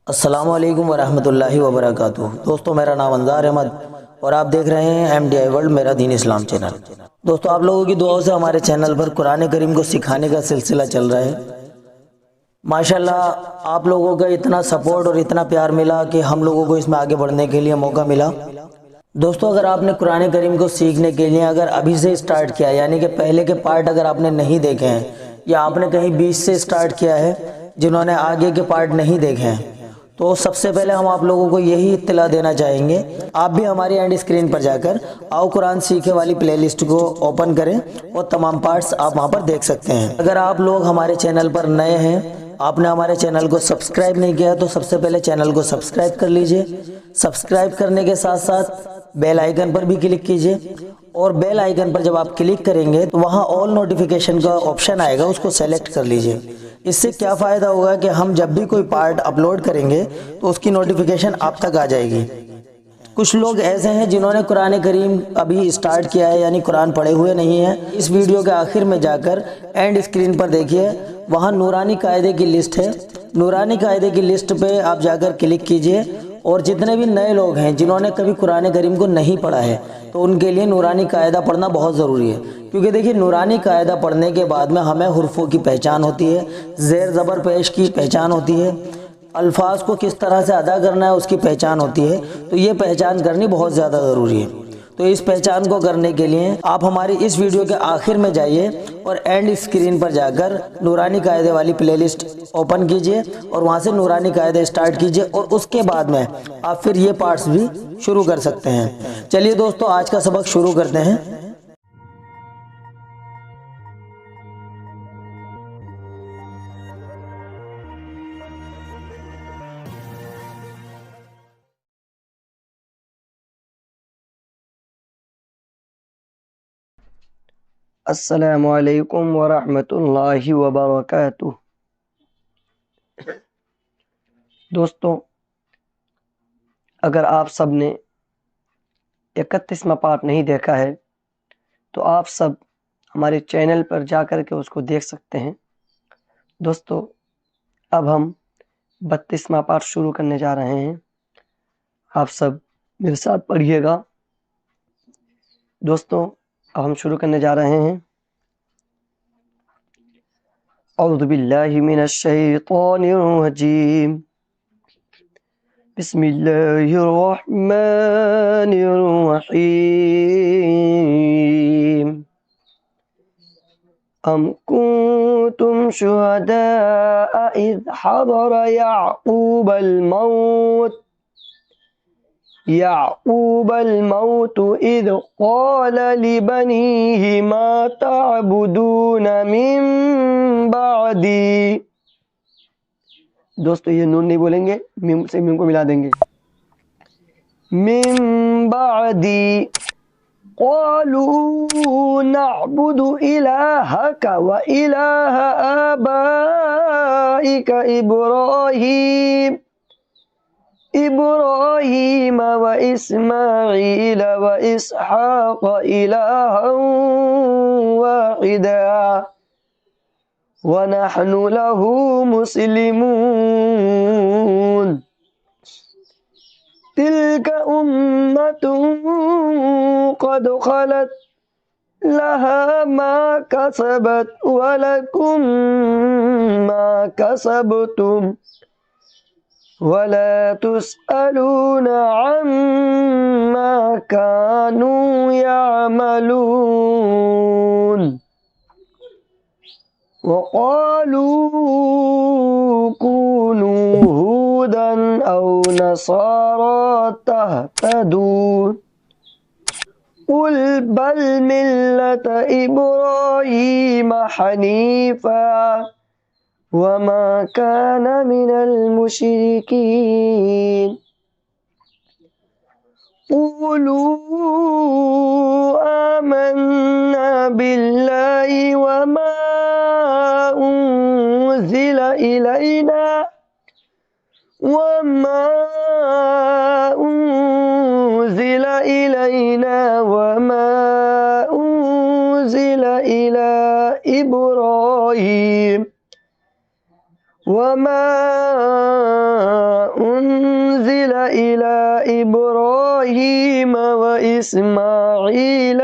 अस्सलामु अलैकुम वरहमतुल्लाहि वबरकातुहू। दोस्तों, मेरा नाम अंजार अहमद और आप देख रहे हैं MDI वर्ल्ड मेरा दीन इस्लाम चैनल। दोस्तों, आप लोगों की दुआओं से हमारे चैनल पर कुरान करीम को सिखाने का सिलसिला चल रहा है। माशाल्लाह, आप लोगों का इतना सपोर्ट और इतना प्यार मिला कि हम लोगों को इसमें आगे बढ़ने के लिए मौका मिला। दोस्तों, अगर आपने कुरान करीम को सीखने के लिए अगर अभी से स्टार्ट किया, यानी कि पहले के पार्ट अगर आपने नहीं देखे हैं या आपने कहीं बीच से स्टार्ट किया है, जिन्होंने आगे के पार्ट नहीं देखे हैं, तो सबसे पहले हम आप लोगों को यही इत्तला देना चाहेंगे, आप भी हमारी एंड स्क्रीन पर जाकर आओ कुरान सीखे वाली प्लेलिस्ट को ओपन करें और तमाम पार्ट्स आप वहां पर देख सकते हैं। अगर आप लोग हमारे चैनल पर नए हैं, आपने हमारे चैनल को सब्सक्राइब नहीं किया, तो सबसे पहले चैनल को सब्सक्राइब कर लीजिए। सब्सक्राइब करने के साथ साथ बेल आइकन पर भी क्लिक कीजिए और बेल आइकन पर जब आप क्लिक करेंगे तो वहाँ ऑल नोटिफिकेशन का ऑप्शन आएगा, उसको सेलेक्ट कर लीजिए। इससे क्या फ़ायदा होगा कि हम जब भी कोई पार्ट अपलोड करेंगे तो उसकी नोटिफिकेशन आप तक आ जाएगी। कुछ लोग ऐसे हैं जिन्होंने कुरान करीम अभी स्टार्ट किया है, यानी कुरान पढ़े हुए नहीं है। इस वीडियो के आखिर में जाकर एंड स्क्रीन पर देखिए, वहाँ नूरानी कायदे की लिस्ट है। नूरानी कायदे की लिस्ट पे आप जाकर क्लिक कीजिए और जितने भी नए लोग हैं जिन्होंने कभी कुरान करीम को नहीं पढ़ा है, तो उनके लिए नूरानी कायदा पढ़ना बहुत ज़रूरी है। क्योंकि देखिए, नूरानी कायदा पढ़ने के बाद में हमें हुर्फ़ों की पहचान होती है, ज़ेर ज़बर पेश की पहचान होती है, अल्फाज को किस तरह से अदा करना है उसकी पहचान होती है। तो ये पहचान करनी बहुत ज़्यादा ज़रूरी है। तो इस पहचान को करने के लिए आप हमारी इस वीडियो के आखिर में जाइए और एंड स्क्रीन पर जाकर नूरानी कायदे वाली प्लेलिस्ट ओपन कीजिए और वहाँ से नूरानी कायदे स्टार्ट कीजिए और उसके बाद में आप फिर ये पार्ट्स भी शुरू कर सकते हैं। चलिए दोस्तों, आज का सबक शुरू करते हैं। अस्सलामु अलैकुम वरहमतुल्लाहि वबरकातुह। दोस्तों, अगर आप सब ने 31वां पार्ट नहीं देखा है तो आप सब हमारे चैनल पर जाकर के उसको देख सकते हैं। दोस्तों, अब हम 32वां पार्ट शुरू करने जा रहे हैं। आप सब मेरे साथ पढ़िएगा। दोस्तों, अब हम शुरू करने जा रहे हैं। औज़ु बिल्लाहि मिनश शैतानिर रजीम। बिस्मिल्लाहिर रहमानिर रहीम। अम कुंतुम शुहदाअ इज़ हज़र याक़ूबल मौत इज़ क़ाल लिबनीहि मा तअबुदून मिन बादी। दोस्तों, ये नून नहीं बोलेंगे, मीम से मीम को मिला देंगे। मिन बादी क़ालू नअबुदु इलाहक व इलाह आबाइक इब्राहीम व इस्माईल व इसहाक़ इलाहन वाहिदा व नहनु लहु मुस्लिमून। तिल्क उम्मतुन क़द ख़लत लहा मा कसबत व लकुम मा कसबतुम वला तुस्अलून अम्मा कानू यामलून। वक़ालू कूनू हूदन औ नसारा तहतदू कुल बल मिल्लत इब्राहीम हनीफा वमा कान मिनल मुशरिकीन। क़ूलू आमन्ना बिल्लाहि वमा उन्ज़िला इलैना वमा उन्ज़िला इला इब्राहीम वमा इस्माईल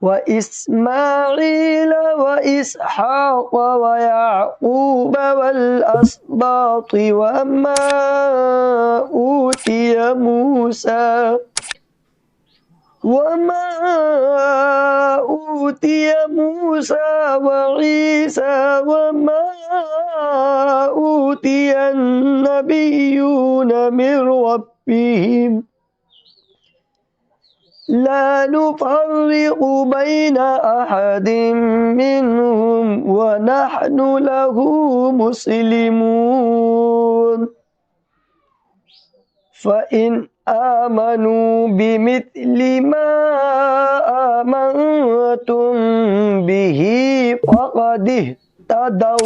व इस्माईल व इसहाक़ व याक़ूब वल अस्बात वमा ऊतिय मूसा वईसा वमा ऊतिय अन्नबिय्यून मिन रब्बिहिम ला नुफ़र्रिक़ु बैन अहदिम मिनहुम व नहनु लहु मुस्लिमून फ़इन आमनू बिमिथलि मा आमनतुम बिही फ़क़द इह्तदौ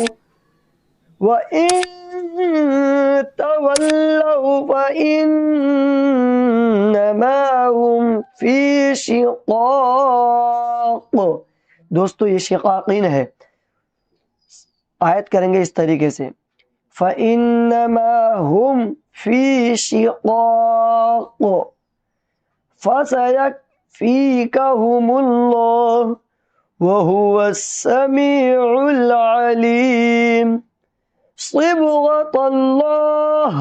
व इन तवल्लौ फ़इन्नमा हुम फ़ी शिक़ाक़। दोस्तों ये शिक़ाक़ीन है। आयत करेंगे इस तरीके से, फ़इन्नमा हुम फ़ी शिक़ाक़ फ़सयक्फ़ीकहुमुल्लाह व हुवस्समीउल अलीम। सिबग़तल्लाह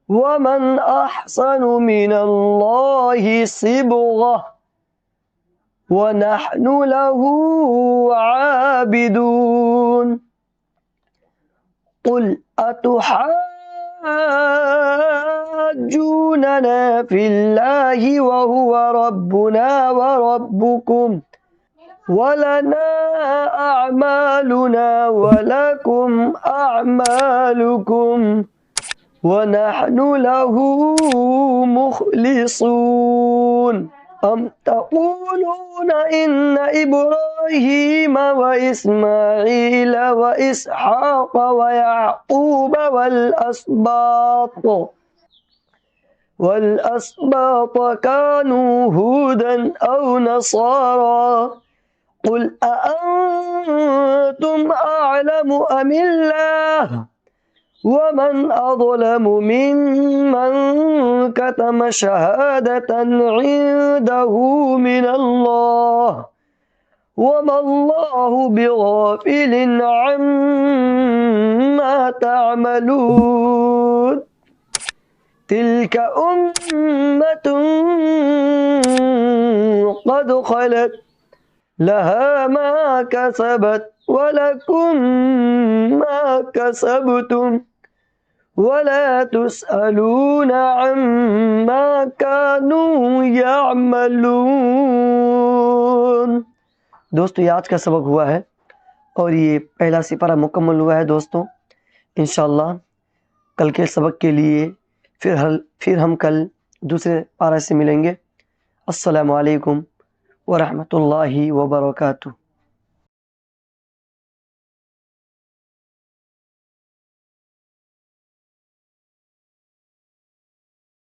वमन अहसनु मिनल्लाहि सिबग़ह व नहनु लहु आबिदून। क़ुल अतुहाज्जूनना फ़िल्लाहि व हुवा रब्बुना व रब्बुकुम वलना अअमालुना वलकुम अअमालुकुम वनहनु लहु मुख़लिसून। अम तक़ूलून इन्न इब्राहीम व इस्माईल व इसहाक़ व याक़ूब वल अस्बात कानू हुदन औ नसारा। क़ुल अअंतुम अअलमु अमिल्लाह वमन अज़लमु मिम्मन कतम शहादतन इंदहु मिनल्लाह वमल्लाहु बिग़ाफ़िलिन अम्मा तअमलून। तिल्क उम्मतुन क़द ख़लत लहा मा कसबत वलकुम मा कसबतुम वला तुसअलून अम्मा कानू यअमलून। दोस्तों ये आज का सबक हुआ है और ये पहला सिपारा मुकम्मल हुआ है। दोस्तों इंशाअल्लाह कल के सबक के लिए फिर हम कल दूसरे पारा से मिलेंगे। अस्सलामु अलैकुम व रहमतुल्लाहि व बरकातुहू।